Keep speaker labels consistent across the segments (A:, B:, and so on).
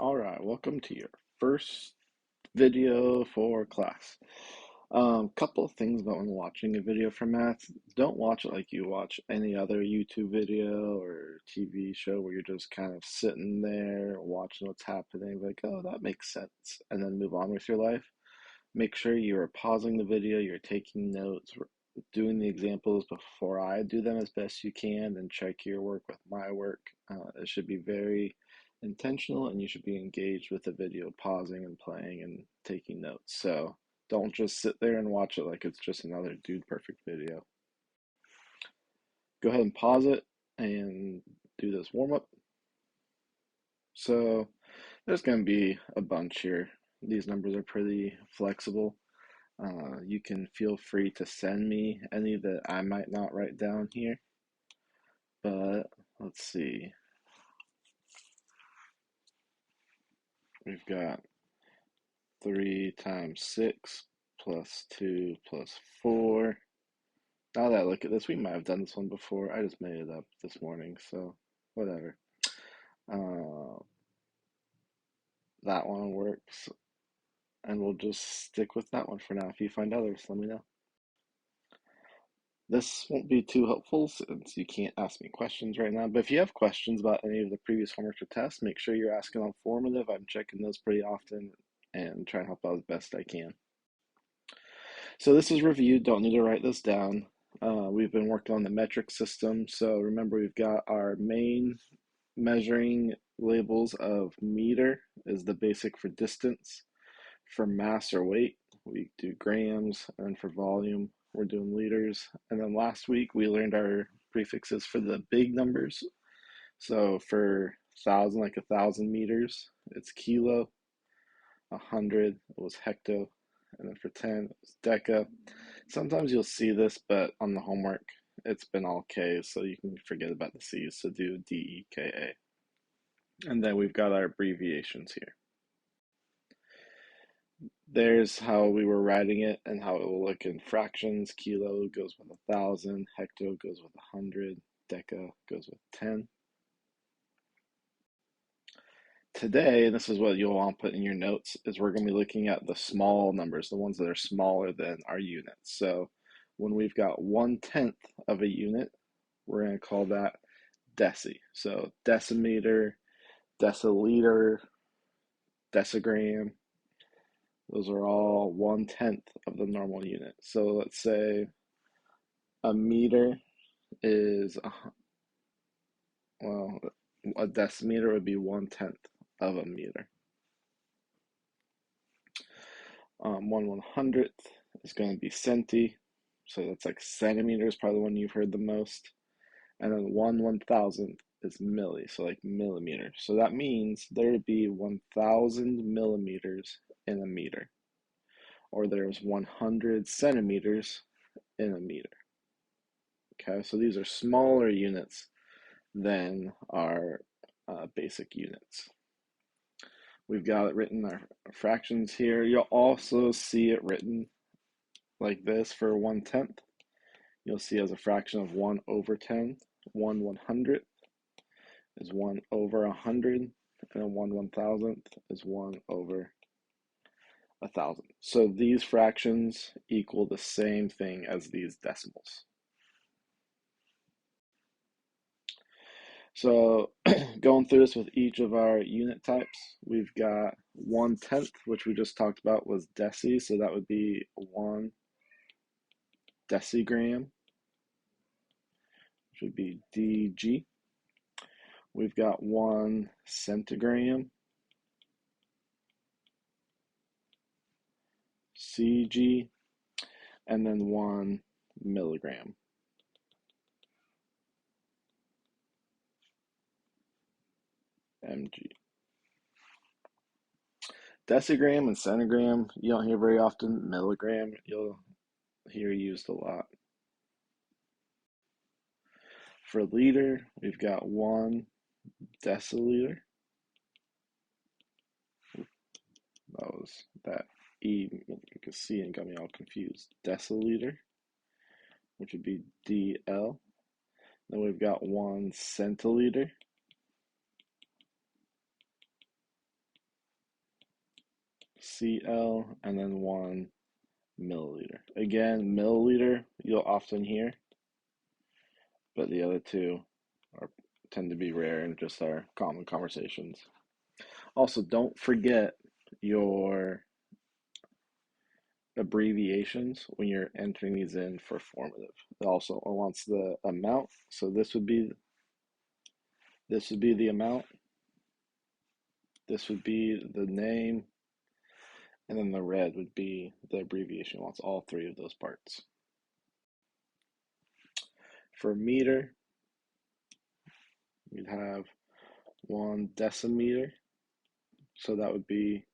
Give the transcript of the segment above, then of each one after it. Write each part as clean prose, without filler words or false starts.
A: All right, welcome to your first video for class. Couple of things about when watching a video for math. Don't watch it like you watch any other YouTube video or TV show where you're just kind of sitting there watching what's happening, like, oh, that makes sense, and then move on with your life. Make sure you are pausing the video, you're taking notes, doing the examples before I do them as best you can, and check your work with my work. It should be very intentional, and you should be engaged with the video, pausing and playing and taking notes. So don't just sit there and watch it like it's just another Dude Perfect video. Go ahead and pause it and do this warm up. So there's going to be a bunch here. These numbers are pretty flexible. You can feel free to send me any that I might not write down here. But let's see. We've got 3 times 6 plus 2 plus 4. Now that I look at this, we might have done this one before. I just made it up this morning, so whatever. Uh, that one works, and we'll just stick with that one for now. If you find others, let me know. This won't be too helpful since you can't ask me questions right now, but if you have questions about any of the previous homework or tests, make sure you're asking on formative. I'm checking those pretty often and try and help out as best I can. So this is reviewed, don't need to write this down. We've been working on the metric system, so remember we've got our main measuring labels of meter is the basic for distance. For mass or weight, we do grams, and for volume, we're doing liters. And then last week, we learned our prefixes for the big numbers. So for 1,000, like 1,000 meters, it's kilo. 100 was hecto. And then for 10, it was deca. Sometimes you'll see this, but on the homework, it's been all K, so you can forget about the C's. So do DEKA. And then we've got our abbreviations here. There's how we were writing it and how it will look in fractions. Kilo goes with 1,000, hecto goes with 100, deca goes with 10. Today, and this is what you'll want to put in your notes, is we're going to be looking at the small numbers, the ones that are smaller than our units. So when we've got 1/10 of a unit, we're going to call that deci. So decimeter, deciliter, decigram, those are all 1/10 of the normal unit. So let's say a meter is, well, a decimeter would be 1/10 of a meter. 1/100th is going to be centi, so that's like centimeters, probably the one you've heard the most. And then 1/1000th is milli, so like millimeter. So that means there would be 1,000 millimeters in a meter, or there's 100 centimeters in a meter. Okay, so these are smaller units than our basic units. We've got it written, our fractions here. You'll also see it written like this for 1/10. You'll see as a fraction of 1/10. 1/100th is 1/100, and then 1/1000th is 1/1000. So these fractions equal the same thing as these decimals. So going through this with each of our unit types, we've got 1/10, which we just talked about was deci, so that would be 1 decigram, which would be dg. We've got 1 centigram, cg, and then 1 milligram, mg. Decigram and centigram, you don't hear very often. Milligram, you'll hear used a lot. For liter, we've got 1 deciliter. That was that E, you can see, and got me all confused. Deciliter, which would be DL. Then we've got 1 centiliter. CL, and then 1 milliliter. Again, milliliter you'll often hear, but the other two are tend to be rare in just our common conversations. Also, don't forget your abbreviations when you're entering these in for formative. It also wants the amount, so this would be the amount, this would be the name, and then the red would be the abbreviation. It wants all three of those parts. For meter, we'd have 1 decimeter, so that would be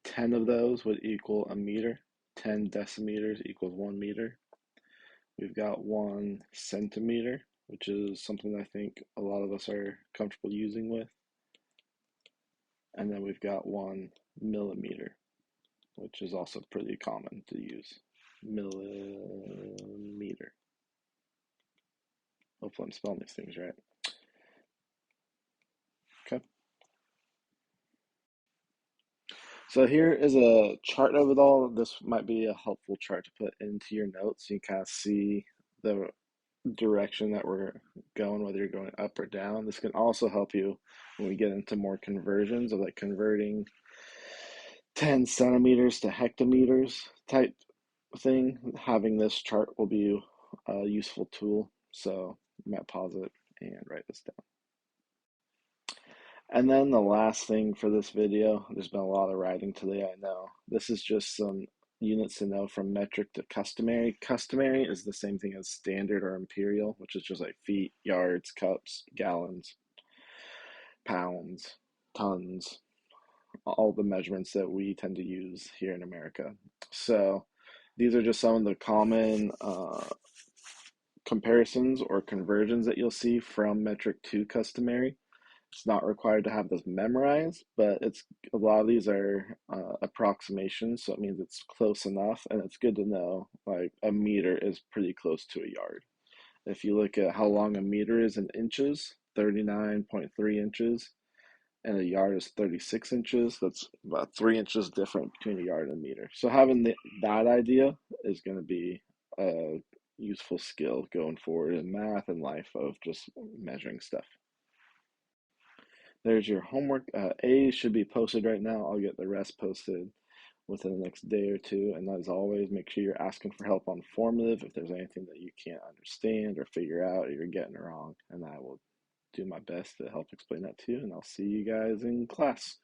A: 10 of those would equal a meter. 10 decimeters equals 1 meter. We've got 1 centimeter, which is something I think a lot of us are comfortable using with. And then we've got 1 millimeter, which is also pretty common to use. Millimeter. Hopefully I'm spelling these things right. Okay. So here is a chart of it all. This might be a helpful chart to put into your notes. You can kind of see the direction that we're going, whether you're going up or down. This can also help you when we get into more conversions of like converting 10 centimeters to hectometers type thing. Having this chart will be a useful tool. So you might pause it and write this down. And then the last thing for this video, there's been a lot of writing today, I know. This is just some units to know from metric to customary. Customary is the same thing as standard or imperial, which is just like feet, yards, cups, gallons, pounds, tons, all the measurements that we tend to use here in America. So these are just some of the common comparisons or conversions that you'll see from metric to customary. It's not required to have this memorized, but it's a lot of these are approximations, so it means it's close enough, and it's good to know. Like a meter is pretty close to a yard. If you look at how long a meter is in inches, 39.3 inches, and a yard is 36 inches. That's about 3 inches different between a yard and a meter. So having that idea is going to be a useful skill going forward in math and life of just measuring stuff. There's your homework. A should be posted right now. I'll get the rest posted within the next day or two. And as always, make sure you're asking for help on formative if there's anything that you can't understand or figure out or you're getting wrong. And I will do my best to help explain that to you. And I'll see you guys in class.